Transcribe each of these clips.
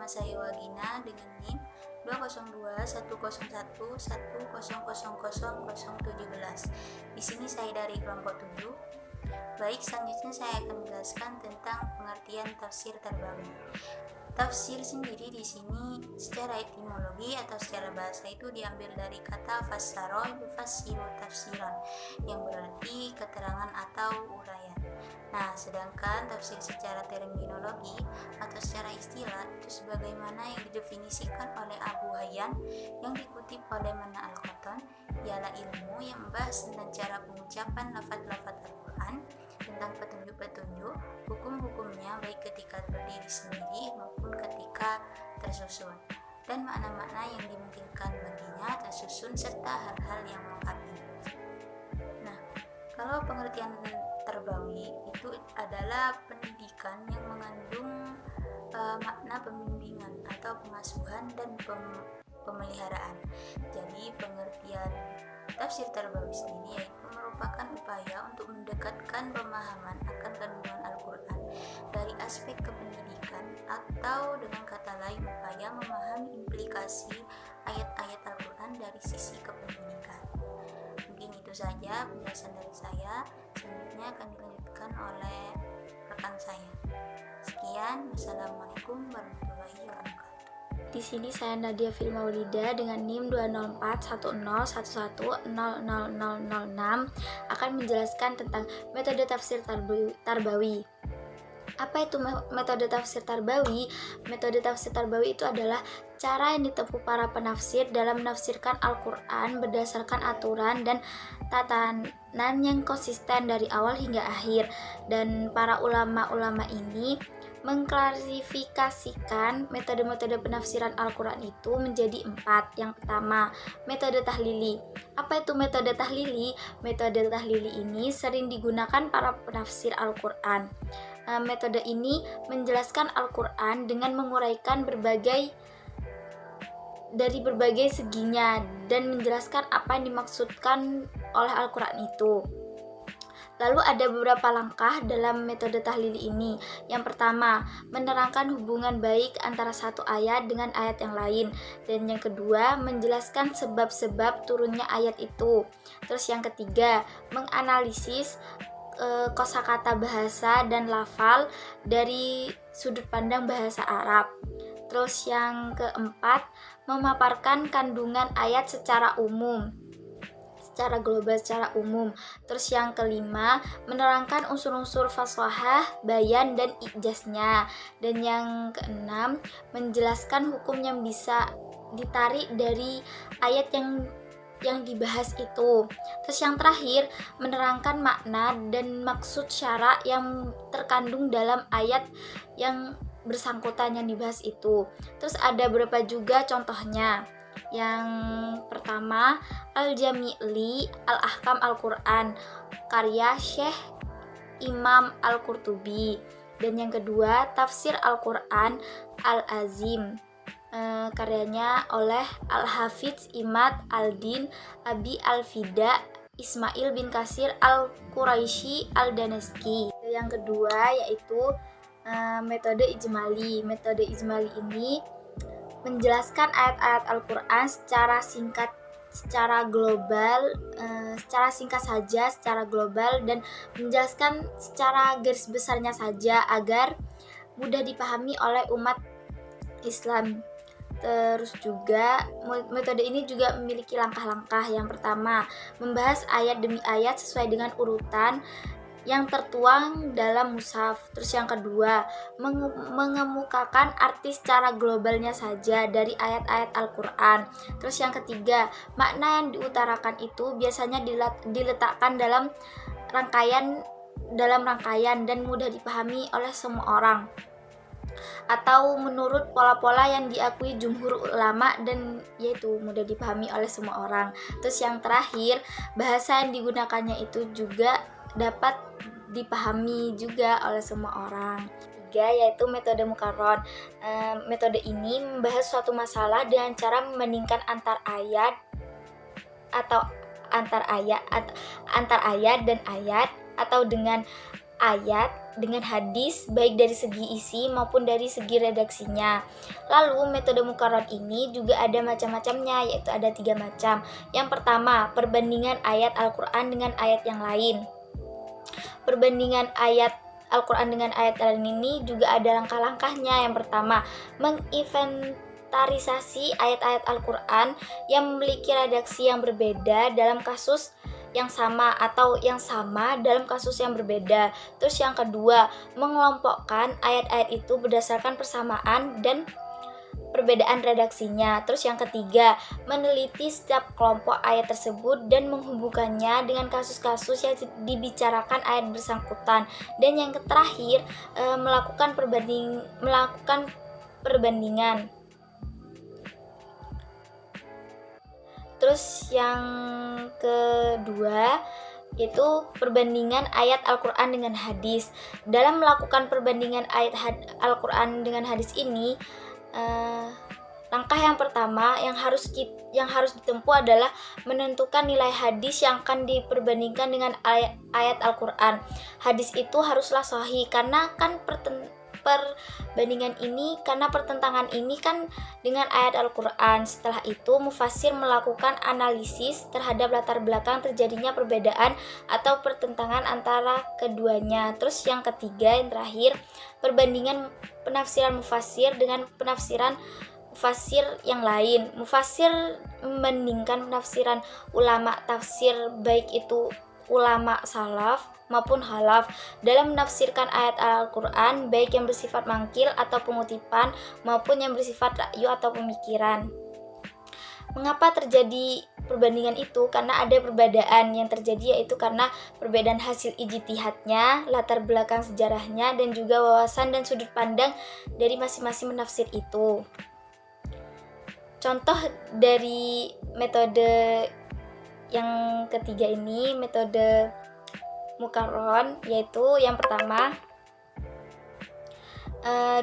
saya Wagina dengan NIM 202.101.1000017. Di sini saya dari kelompok 7. Baik, selanjutnya saya akan menjelaskan tentang pengertian tafsir tarbawi. Tafsir sendiri di sini secara etimologi atau secara bahasa itu diambil dari kata fassara yufassiru tafsiran, yang berarti keterangan atau uraian. Nah, sedangkan tafsir secara terminologi atau secara istilah itu sebagaimana yang didefinisikan oleh Abu Hayyan yang dikutip oleh Mana Al-Qattan, ialah ilmu yang membahas tentang cara pengucapan lafaz-lafaz Al-Quran, tentang petunjuk-petunjuk, hukum-hukumnya baik ketika berdiri sendiri maupun ketika tersusun, dan makna-makna yang dimungkinkan baginya tersusun serta hal-hal yang melengkapi. Nah, kalau pengertian tarbawi itu adalah pendidikan yang mengandung makna pembimbingan atau pengasuhan dan pemeliharaan. Jadi pengertian tafsir tarbawi sendiri yaitu merupakan upaya untuk mendekatkan pemahaman akan kandungan Al-Quran dari aspek kependidikan, atau dengan kata lain upaya memahami implikasi ayat-ayat Al-Quran dari sisi kependidikan. Mungkin itu saja penjelasan dari saya. Selanjutnya akan dilanjutkan oleh rekan saya. Sekian, wassalamualaikum warahmatullahi wabarakatuh. Di sini saya Nadia Filmaulida dengan NIM 204.101.00006 akan menjelaskan tentang metode tafsir tarbawi. Apa itu metode tafsir tarbawi? Metode tafsir tarbawi itu adalah cara yang ditempuh para penafsir dalam menafsirkan Al-Quran berdasarkan aturan dan tatanan yang konsisten dari awal hingga akhir. Dan para ulama-ulama ini mengklasifikasikan metode-metode penafsiran Al-Quran itu menjadi 4. Yang pertama, metode tahlili. Apa itu metode tahlili? Metode tahlili ini sering digunakan para penafsir Al-Quran. Metode ini menjelaskan Al-Quran dengan menguraikan dari berbagai seginya dan menjelaskan apa yang dimaksudkan oleh Al-Quran itu. Lalu ada beberapa langkah dalam metode tahlili ini. Yang pertama, menerangkan hubungan baik antara satu ayat dengan ayat yang lain. Dan yang kedua, menjelaskan sebab-sebab turunnya ayat itu. Terus yang ketiga, menganalisis kosakata bahasa dan lafal dari sudut pandang bahasa Arab. Terus yang keempat, memaparkan kandungan ayat secara umum, secara global, secara umum. Terus yang kelima, menerangkan unsur-unsur faswahah, bayan, dan ijaznya. Dan yang keenam, menjelaskan hukum yang bisa ditarik dari ayat yang dibahas itu. Terus yang terakhir, menerangkan makna dan maksud syara yang terkandung dalam ayat yang bersangkutan yang dibahas itu. Terus ada beberapa juga contohnya. Yang pertama, Al-Jami' Al-Ahkam Al-Quran, karya Syekh Imam Al-Qurtubi. Dan yang kedua, Tafsir Al-Quran Al-Azim, karyanya oleh Al-Hafidz Imad Al-Din Abi Al-Fida Ismail bin Kasir Al-Quraisy Al-Danaski. Yang kedua yaitu metode ijmali. Metode ijmali ini menjelaskan ayat-ayat Al-Quran secara singkat, secara global, secara singkat saja, secara global, dan menjelaskan secara garis besarnya saja agar mudah dipahami oleh umat Islam. Terus juga metode ini juga memiliki langkah-langkah. Yang pertama, membahas ayat demi ayat sesuai dengan urutan yang tertuang dalam mushaf. Terus yang kedua, mengemukakan arti secara globalnya saja dari ayat-ayat Al-Quran. Terus yang ketiga, makna yang diutarakan itu biasanya diletakkan dalam rangkaian dan mudah dipahami oleh semua orang, atau menurut pola-pola yang diakui jumhur ulama dan yaitu mudah dipahami oleh semua orang. Terus yang terakhir, bahasa yang digunakannya itu juga dapat dipahami juga oleh semua orang. 3 yaitu metode mukarron. Metode ini membahas suatu masalah dengan cara membandingkan antar ayat dan ayat, atau dengan ayat dengan hadis baik dari segi isi maupun dari segi redaksinya. Lalu metode mukarrar ini juga ada macam-macamnya, yaitu ada 3 macam. Yang pertama, perbandingan ayat Al-Quran dengan ayat yang lain. Perbandingan ayat Al-Quran dengan ayat lain ini juga ada langkah-langkahnya. Yang pertama, menginventarisasi ayat-ayat Al-Quran yang memiliki redaksi yang berbeda dalam kasus yang sama atau yang sama dalam kasus yang berbeda. Terus yang kedua, mengelompokkan ayat-ayat itu berdasarkan persamaan dan perbedaan redaksinya. Terus yang ketiga, meneliti setiap kelompok ayat tersebut dan menghubungkannya dengan kasus-kasus yang dibicarakan ayat bersangkutan. Dan yang terakhir, melakukan perbandingan. Terus yang kedua itu perbandingan ayat Al-Quran dengan hadis. Dalam melakukan perbandingan ayat Al-Quran dengan hadis ini, langkah yang pertama yang harus ditempuh adalah menentukan nilai hadis yang akan diperbandingkan dengan ayat Al-Quran. Hadis itu haruslah sahih karena kan pertentangan ini kan dengan ayat Al-Quran. Setelah itu mufassir melakukan analisis terhadap latar belakang terjadinya perbedaan atau pertentangan antara keduanya. Terus yang ketiga, yang terakhir, perbandingan penafsiran mufassir dengan penafsiran mufassir yang lain. Mufassir membandingkan penafsiran ulama tafsir, baik itu ulama salaf maupun khalaf, dalam menafsirkan ayat Al-Quran, baik yang bersifat mangkil atau pengutipan maupun yang bersifat ra'yu atau pemikiran. Mengapa terjadi perbandingan itu? Karena ada perbedaan yang terjadi, yaitu karena perbedaan hasil ijtihadnya, latar belakang sejarahnya, dan juga wawasan dan sudut pandang dari masing-masing menafsir itu. Contoh dari metode yang ketiga ini, metode mukarron, yaitu yang pertama,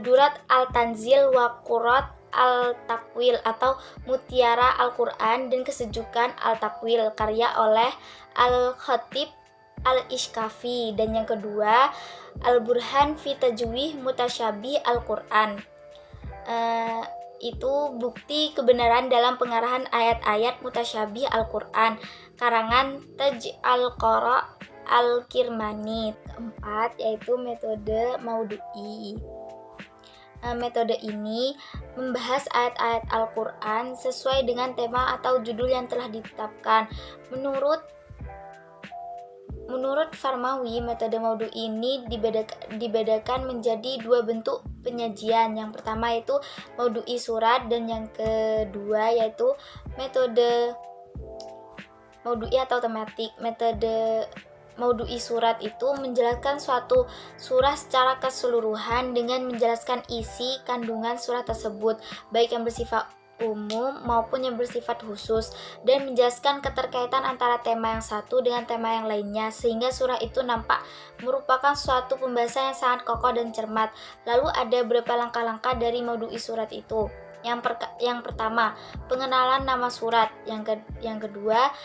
Durat al-Tanzil wa Qurat al-Takwil atau Mutiara Al-Quran dan Kesejukan Al-Takwil, karya oleh Al-Khatib Al-Ishkafi. Dan yang kedua, Al-Burhan fi Tajwih Mutasyabih Al-Quran, itu bukti kebenaran dalam pengarahan ayat-ayat mutasyabih Al-Quran, karangan Taj Al-Qara Al-Kirmani. Keempat, yaitu metode Maudu'i. Metode ini membahas ayat-ayat Al-Quran sesuai dengan tema atau judul yang telah ditetapkan. Menurut Farmawi, metode Maudu'i ini dibedakan menjadi 2 bentuk penyajian. Yang pertama yaitu Maudu'i surat, dan yang kedua yaitu metode Maudu'i atau tematik. Metode Maudu'i surat itu menjelaskan suatu surah secara keseluruhan dengan menjelaskan isi kandungan surah tersebut, baik yang bersifat umum maupun yang bersifat khusus, dan menjelaskan keterkaitan antara tema yang satu dengan tema yang lainnya, sehingga surah itu nampak merupakan suatu pembahasan yang sangat kokoh dan cermat. Lalu ada beberapa langkah-langkah dari Maudu'i surat itu. Yang pertama, pengenalan nama surat. Yang kedua,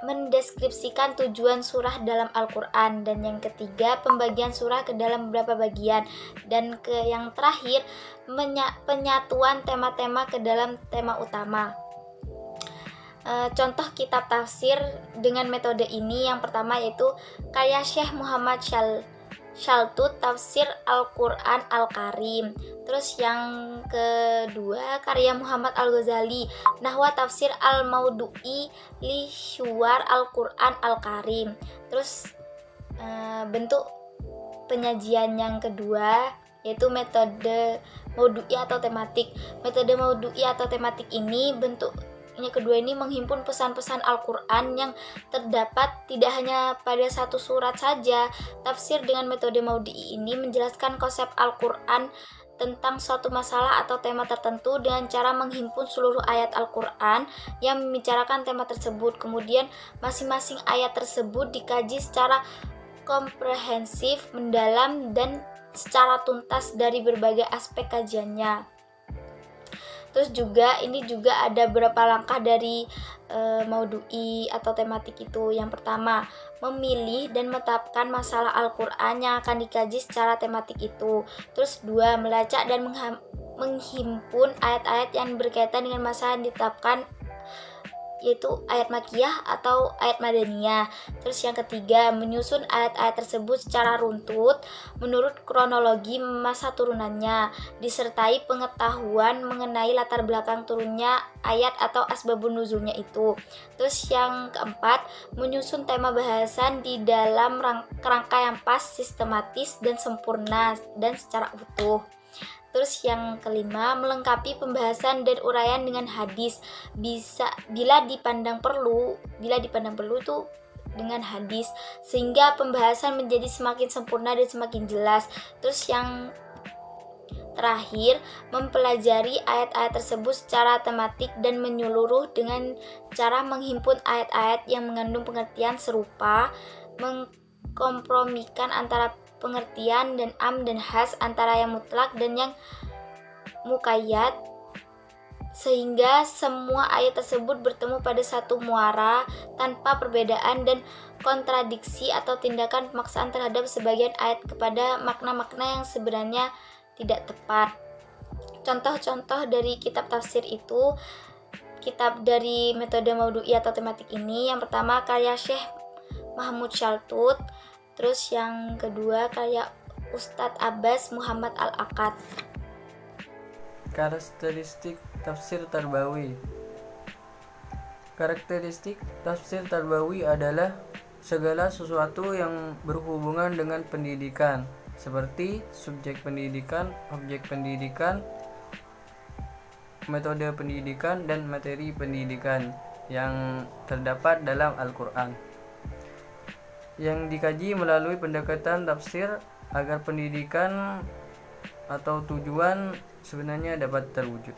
mendeskripsikan tujuan surah dalam Al-Quran. Dan yang ketiga, pembagian surah ke dalam beberapa bagian. Dan yang terakhir, penyatuan tema-tema ke dalam tema utama. Contoh kitab tafsir dengan metode ini, yang pertama yaitu karya Syekh Muhammad Shaltut, Tafsir Al-Quran Al-Karim. Terus yang kedua, karya Muhammad Al-Ghazali, Nahwa Tafsir Al-Maudu'i li Syuwar Al-Quran Al-Karim. Terus bentuk penyajian yang kedua yaitu metode Maudu'i atau tematik. Metode Maudu'i atau tematik ini kedua ini menghimpun pesan-pesan Al-Quran yang terdapat tidak hanya pada satu surat saja. Tafsir dengan metode Maudu'i ini menjelaskan konsep Al-Quran tentang suatu masalah atau tema tertentu dengan cara menghimpun seluruh ayat Al-Quran yang membicarakan tema tersebut. Kemudian masing-masing ayat tersebut dikaji secara komprehensif, mendalam, dan secara tuntas dari berbagai aspek kajiannya. Terus juga ini juga ada beberapa langkah dari maudu'i atau tematik itu. Yang pertama, memilih dan menetapkan masalah Al-Qur'an yang akan dikaji secara tematik itu. Terus dua, melacak dan menghimpun ayat-ayat yang berkaitan dengan masalah yang ditetapkan, yaitu ayat makiyah atau ayat madaniyah. Terus yang ketiga, menyusun ayat-ayat tersebut secara runtut menurut kronologi masa turunannya, disertai pengetahuan mengenai latar belakang turunnya ayat atau asbabun nuzulnya itu. Terus yang keempat, menyusun tema bahasan di dalam kerangka yang pas, sistematis, dan sempurna dan secara utuh. Terus yang kelima, melengkapi pembahasan dan uraian dengan hadis. Bila dipandang perlu itu dengan hadis, sehingga pembahasan menjadi semakin sempurna dan semakin jelas. Terus yang terakhir, mempelajari ayat-ayat tersebut secara tematik dan menyeluruh dengan cara menghimpun ayat-ayat yang mengandung pengertian serupa, mengkompromikan antara pengertian dan am dan khas, antara yang mutlak dan yang muqayyad, sehingga semua ayat tersebut bertemu pada satu muara tanpa perbedaan dan kontradiksi atau tindakan pemaksaan terhadap sebagian ayat kepada makna-makna yang sebenarnya tidak tepat. Contoh-contoh dari kitab tafsir itu, kitab dari metode maudu'i atau tematik ini, yang pertama karya Syekh Mahmud Shaltut. Terus yang kedua karya Ustadz Abbas Muhammad Al-Aqad. Karakteristik tafsir tarbawi. Karakteristik tafsir tarbawi adalah segala sesuatu yang berhubungan dengan pendidikan, seperti subjek pendidikan, objek pendidikan, metode pendidikan, dan materi pendidikan yang terdapat dalam Al-Quran, yang dikaji melalui pendekatan tafsir agar pendidikan atau tujuan sebenarnya dapat terwujud.